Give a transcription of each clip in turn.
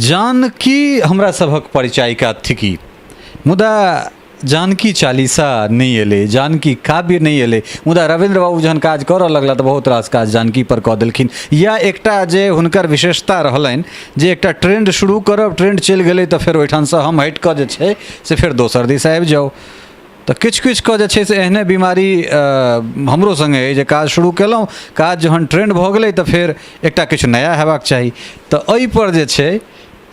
जानकी हमरा सभक परिचायिका थिकी मुदा जानकी चालीसा नहीं एले, जानकी काव्य नहीं एले, मुदा रविंद्र बाबू जहन काज करऽ लगला तऽ बहुत रास काज जानकी पर कऽ देलखिन। या एकटा जे हुनकर विशेषता रहलनि जे एकटा ट्रेंड शुरू करब, ट्रेंड चलि गेलै तऽ फेर ओहिठामसँ हम हटि कऽ जे छै से फेर दोसर दिस आबि जाउ। तऽ किछु किछु कऽ जे छै से एहने बीमारी हमरो सङ्गे अइ जे काज शुरू केलहुँ, काज जहन ट्रेंड भऽ गेलै तऽ फेर एकटा किछु नया हेबाक चाही। तऽ एहिपर जे छै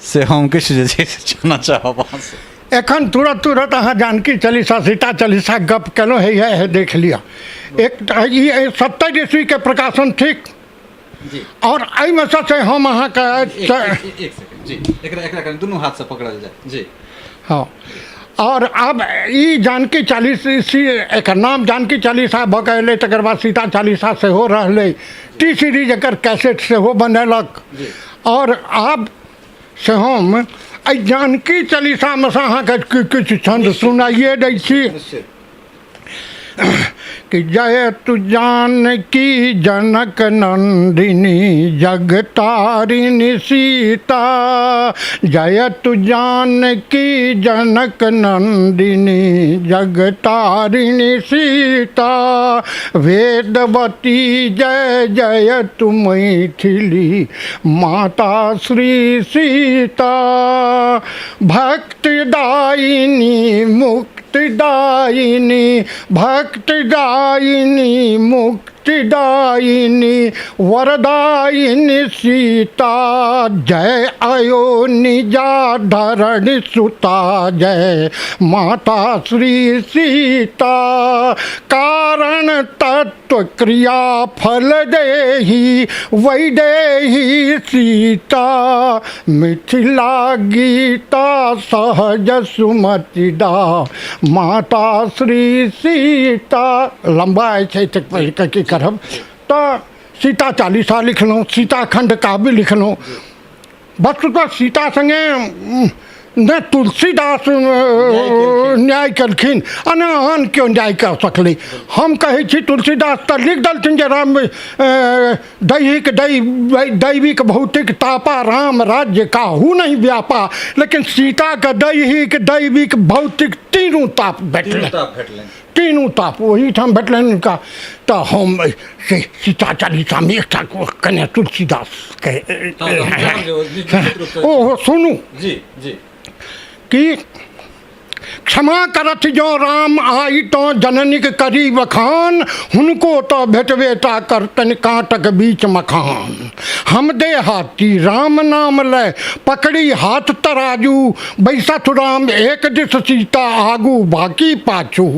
से हम किछु जे छै से जानऽ चाहब अहाँसँ। एखन तुरत तुरत अहाँ जानकी चालीसा सीता चालीसा गप केलहुँ है देख लिअ। एक 70 ईस्वीके प्रकाशन ठीक, और एहिमे से हम अहाँके एक सेकंड जी, एकरा दुनू हाथसँ पकड़ल जाय जी। हाँ, और अब ई जानकी चालीसी, एकर नाम जानकी चालीसा भऽ कऽ अयलै, तकर बाद सीता चालीसा सेहो रहलै, टी सीरीज एकर कैसेट सेहो बनेलक। और आब से हम एहि जानकी चालीसामे सँ अहाँके किछु छंद सुनाइए दै छी कि जय तु जानकी जनक नंदिनी जगतारिणी सीता, जय तु जानकी जनक नंदिनी जगतारिणी सीता, वेदवती जय जय तु मैथिली माता श्री सीता, भक्तिदायिनी मुक्तिदायिनी भक्तिदायिनी मुक्तिदायिनी वरदायिनी सीता, जय अयोनिजा धरणि सुता, जय माता श्री सीता, कारण तत्व क्रिया फल देहि वैदेही सीता, मिथिला गीता सहज सुमतिदा माता श्री सीता। लंबा छै की करब, तो सीता चालीसा लिखलहुँ, सीताखंड काव्य लिखलहुँ। वस्तुतः सीता संगे ने तुलसीदास न्याय केलखिन आ ने आन केओ न्याय कऽ सकलै। हम कहै छी तुलसीदास तऽ लिख देलखिन जे राम दैहिक दैविक भौतिक तापा राम राज्य काहू नहीं व्यापा, लेकिन सीता के दैहिक दैविक भौतिक तीनों ताप भेटलनि, तीनों ताप ओहीठाम भेटलनि हुनका। तऽ हम से सीता चालीसामे एकटा कने तुलसीदास के ओहो सुनू जी जी कि क्षमा करत जो राम आई तो जननिक करी बखान, हुनको तो भेटबेटा करतन कांटक बीच मखान, हम दे हाथी राम नाम ले पकड़ी हाथ तराजू, बैसत राम एक दिस सीता आगू बाकी पाछू,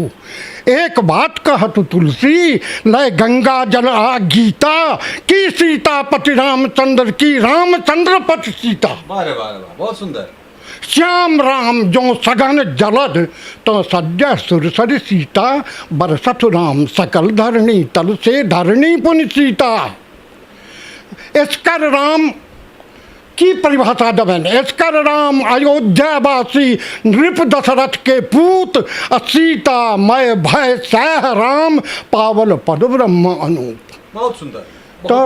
एक बात कहतु तुलसी लय गंगा जल आ गीता, की सीता पति रामचंद्र की रामचंद्र पति सीता। वाह वाह वाह, बहुत सुंदर। श्याम राम जो सघन जलद तो सज्जय सुरसर सीता, बरसत राम सकल धरणी तल से धरणी पुन सीता। इसकर राम की परिभाषा देवें, इसकर राम अयोध्यावासी नृप दशरथ के पूत, सीता मय भय सह राम पावल पद ब्रह्म अनूप। बहुत सुंदर। तो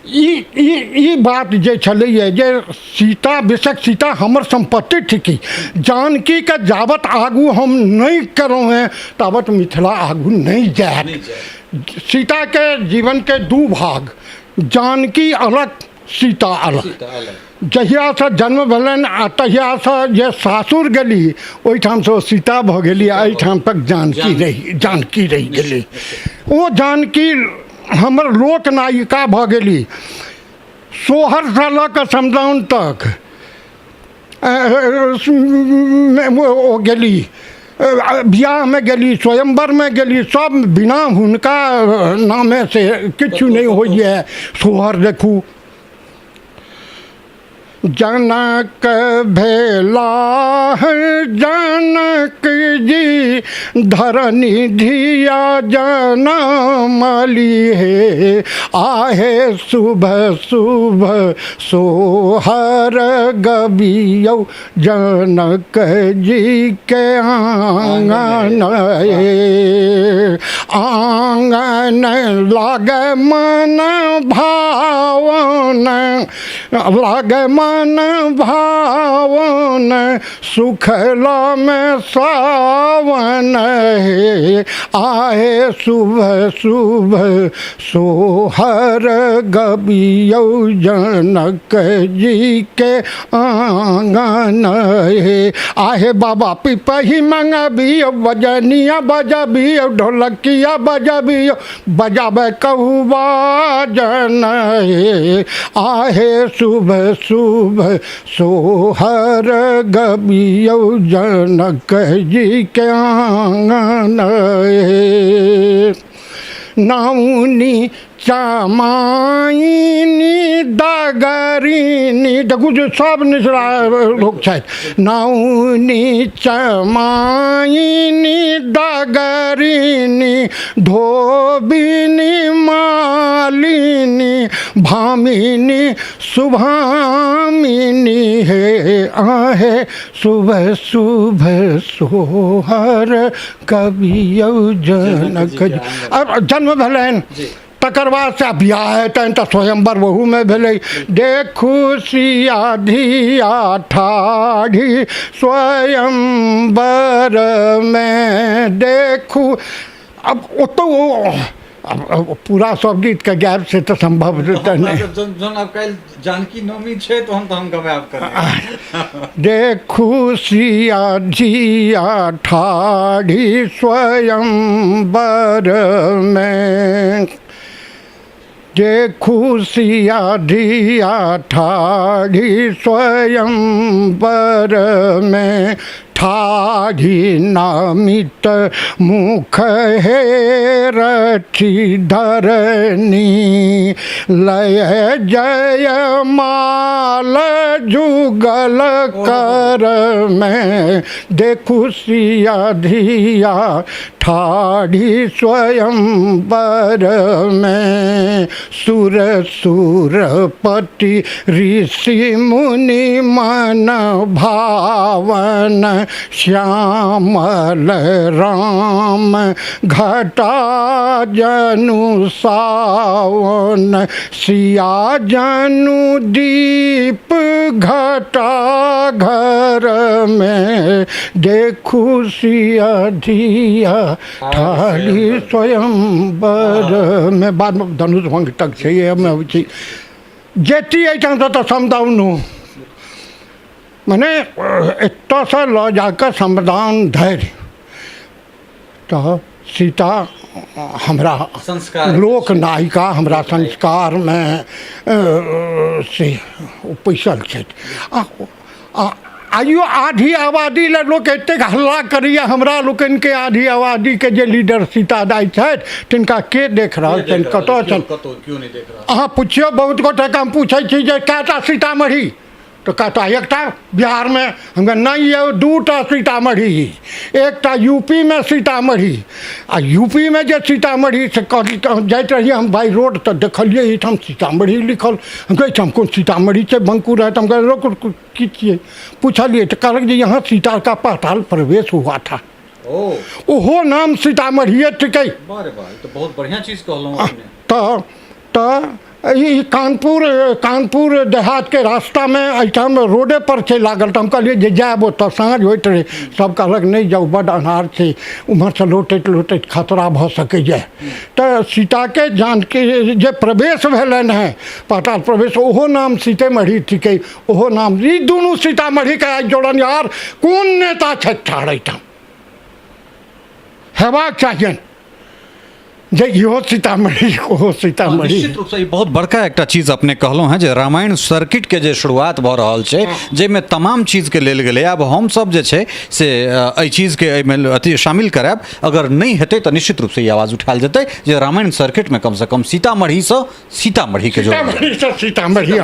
ई बात जे छलैए जे सीता बेशक सीता हमर संपत्ति थिकी, जानकी के जावत आगू हम नहीं करों हैं तावत मिथिला आगू नहीं जाए। सीता के जीवन के दू भाग, जानकी अलग सीता अलग। जहिया से जन्म भेलन आ तहिया से जे सासुर गेली ओहिठाम से सीता भऽ गेली, एहिठाम तक जानकी रही गेली। ओ जानकी हमर लोक नायिका भऽ गेली। सोहर से लऽ कऽ समदाउन तक ओ गेली, बियाह में गेली, स्वयंवर में गेली, सब बिना हुनका नामे से किछु नहीं होइए। सोहर देखू, जनक भेला जनक जी धरनी धिया जनमली हे, आहे शुभ शुभ सोहर गबियौ जनक जी के आंगन, आंगन लागे मन भावन लागे मन भावन सुखला में सावन है, आए सुबह सुबह सोहर गबियो जनक जी के आंगन है, आहे बाबा पिपही मंगबियो बजनिया बजबियो ढोलकिया बजबियो बजाबे कहुआ जन है, आहे सुबह सुबह सोहर गबियो जनक जी के आंगन है, नाउनी चमाइनी डगरिनी देखू जो सब निचला लोग छथि, नाउनी चमाइनी डगरिनी धोबिनी मालिनी भामिनी शुभामिनी हे, आहे सुबह सुबह सोहर कबियो जनक जी। अब जन्म भेलनि तकर बाद से बियाह हेतनि तऽ स्वयंवर वहू में भेलै, देखू सिया धिया ठाढ़ी स्वयंवर में देखू। अब ओतो अब पूरा सब गीत के गायब से तो संभव नहीं। जौन अब कल जानकी नवमी छे तो हम गवाब कर देखू सिया धिया ठाढ़ी स्वयंवर में, देखू सिया धिया ठाढ़ी स्वयंवर में, ठाढ़ी नामित मुख हे रखी धरनी, लय जय माल जुगल कर में, देखू सिया धिया ठाढ़ी स्वयंवर में, सुर सुरपति ऋषि मुनि मन भावन, श्यामल राम घटा जनु सावन, सिया जनु दीप घटा घर में, देखू सिया धिया ठाढ़ी स्वयंवर में। बाद में धनुष भंग तक छै में जेती एहिठाम तऽ समदाउनु मने एतऽ से लऽ जाकर समदाउन धरि तऽ सीता हमरा संस्कार लोक नायिका हमरा संस्कार में से पैसल छथि। आइयो आधी आबादी ले लोक एतेक हल्ला करैया हमरा लोकनि के आधी आबादी के जे लीडर सीता दाई छथि तिनका के देख रहल छनि, कतऽ छनि अहाँ पुछियौ। बहुत गोटे के हम पूछै छी जे कएटा सीतामढ़ी तो कहता एकटा बिहार में, हम नहीं यौ दूटा सीतामढ़ी, एकटा यूपी में सीतामढ़ी, आ यूपी में जे सीतामढ़ी से जाइत रहिए हम बाई रोड तो देखलिए एहिठाम सीतामढ़ी लिखल, हम कहे कोन सीतामढ़ी छै बंकू रहे, हम कहे रोक की छियै, पूछलिए तो कहलक जे यहाँ सीता का पाताल प्रवेश हुआ था, ओहो नाम सीतामढ़ी टिकै। तो बहुत बढ़िया चीज कहलहुँ तो ई कानपुर देहात के रास्ता में एहिठाम रोडे पर छै लागल, तो हम कहलिए जे जायब ओतऽ साँझ होइत रहे, सब कहलक नहीं जाऊ बड़ अन्हार छै, उम्हर से लौटैत लौटैत खतरा भऽ सकैए। तो सीता के जानकी जे प्रवेश भेलनि हैं पाताल प्रवेश, ओहो नाम सीतेमढ़ी थिकै, ओहो नाम ई दुनू सीतामढ़ी के आइ जोड़न यार कोन नेता छथि ठाढ़ एहिठाम हेबाक चाहिए जे इहो सीतामढ़ी ओहो सीतामढ़ी। निश्चित रूप से ई बहुत बड़का एकटा चीज अपने कहलहुँ हैं जे रामायण सर्किट के जे शुरुआत भऽ रहल छै जाहिमे तमाम चीज के लेल गेलै। आब हम सब जे छै से एहि चीज के एहिमे अथी शामिल करायब, अगर नहीं हेतै तऽ निश्चित रूप से ई आवाज उठायल जेतै जे रामायण सर्किट में कम से कम सीतामढ़ी से सीतामढ़ी के जोड़ सीतामढ़ी